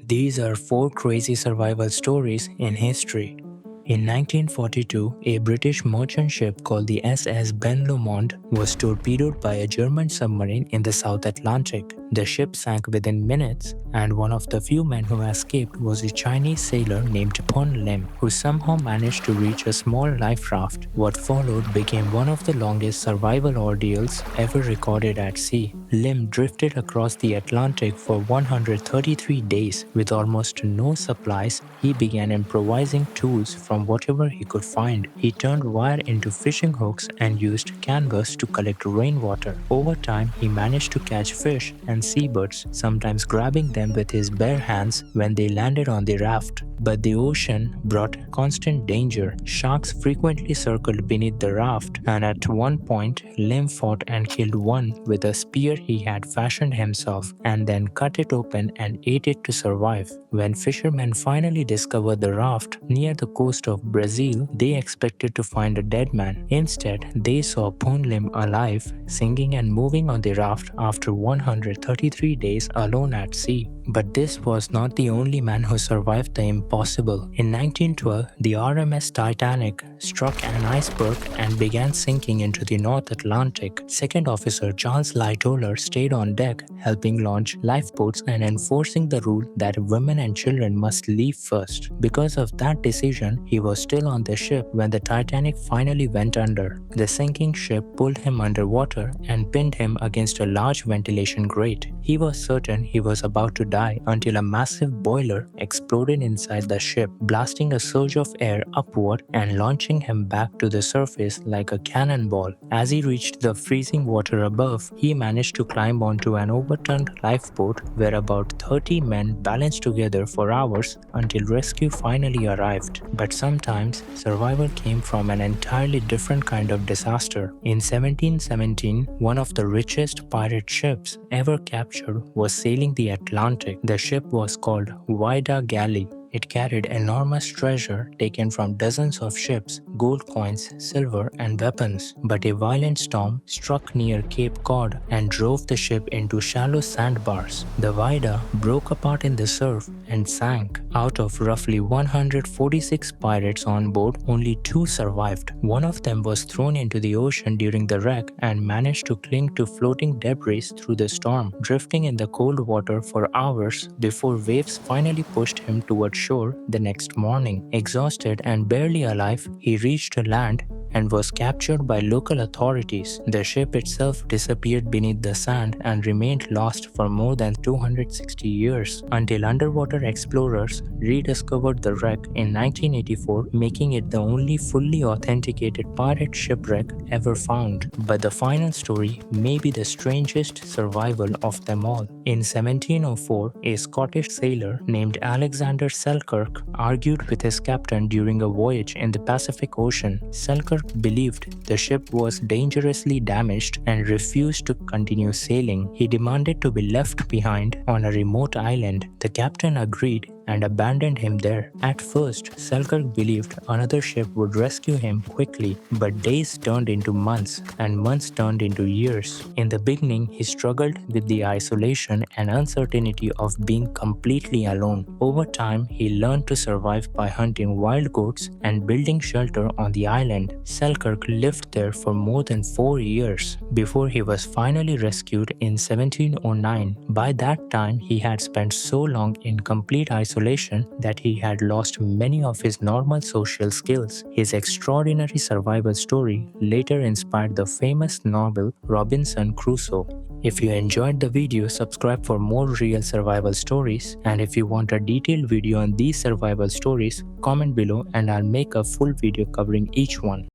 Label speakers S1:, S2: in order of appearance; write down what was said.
S1: These are 4 crazy survival stories in history. In 1942, a British merchant ship called the SS Ben Lomond was torpedoed by a German submarine in the South Atlantic. The ship sank within minutes, and one of the few men who escaped was a Chinese sailor named Pon Lim, who somehow managed to reach a small life raft. What followed became one of the longest survival ordeals ever recorded at sea. Lim drifted across the Atlantic for 133 days. With almost no supplies, he began improvising tools from whatever he could find. He turned wire into fishing hooks and used canvas to collect rainwater. Over time, he managed to catch fish and seabirds, sometimes grabbing them with his bare hands when they landed on the raft. But the ocean brought constant danger. Sharks frequently circled beneath the raft, and at one point, Lim fought and killed one with a spear he had fashioned himself, and then cut it open and ate it to survive. When fishermen finally discovered the raft near the coast of Brazil, they expected to find a dead man. Instead, they saw Pon Lim alive, singing and moving on the raft after 133 days alone at sea. But this was not the only man who survived the impossible. In 1912, the RMS Titanic struck an iceberg and began sinking into the North Atlantic. Second Officer Charles Lightoller stayed on deck, helping launch lifeboats and enforcing the rule that women and children must leave first. Because of that decision, he was still on the ship when the Titanic finally went under. The sinking ship pulled him underwater and pinned him against a large ventilation grate. He was certain he was about to die until a massive boiler exploded inside the ship, blasting a surge of air upward and launching him back to the surface like a cannonball. As he reached the freezing water above, he managed to climb onto an overturned lifeboat where about 30 men balanced together for hours until rescue finally arrived. But sometimes, survival came from an entirely different kind of disaster. In 1717, one of the richest pirate ships ever captured was sailing the Atlantic. The ship was called Vida Galley. It carried enormous treasure taken from dozens of ships, gold coins, silver, and weapons. But a violent storm struck near Cape Cod and drove the ship into shallow sandbars. The Vida broke apart in the surf and sank. Out of roughly 146 pirates on board, only 2 survived. One of them was thrown into the ocean during the wreck and managed to cling to floating debris through the storm, drifting in the cold water for hours before waves finally pushed him towards shore the next morning. Exhausted and barely alive, he reached land and was captured by local authorities. The ship itself disappeared beneath the sand and remained lost for more than 260 years until underwater explorers rediscovered the wreck in 1984, making it the only fully authenticated pirate shipwreck ever found. But the final story may be the strangest survival of them all. In 1704, a Scottish sailor named Alexander Selkirk argued with his captain during a voyage in the Pacific Ocean. Selkirk believed the ship was dangerously damaged and refused to continue sailing. He demanded to be left behind on a remote island. The captain agreed and abandoned him there. At first, Selkirk believed another ship would rescue him quickly, but days turned into months and months turned into years. In the beginning, he struggled with the isolation and uncertainty of being completely alone. Over time, he learned to survive by hunting wild goats and building shelter on the island. Selkirk lived there for more than 4 years before he was finally rescued in 1709. By that time, he had spent so long in complete isolation that he had lost many of his normal social skills. His extraordinary survival story later inspired the famous novel Robinson Crusoe. If you enjoyed the video, subscribe for more real survival stories, and if you want a detailed video on these survival stories, comment below and I'll make a full video covering each one.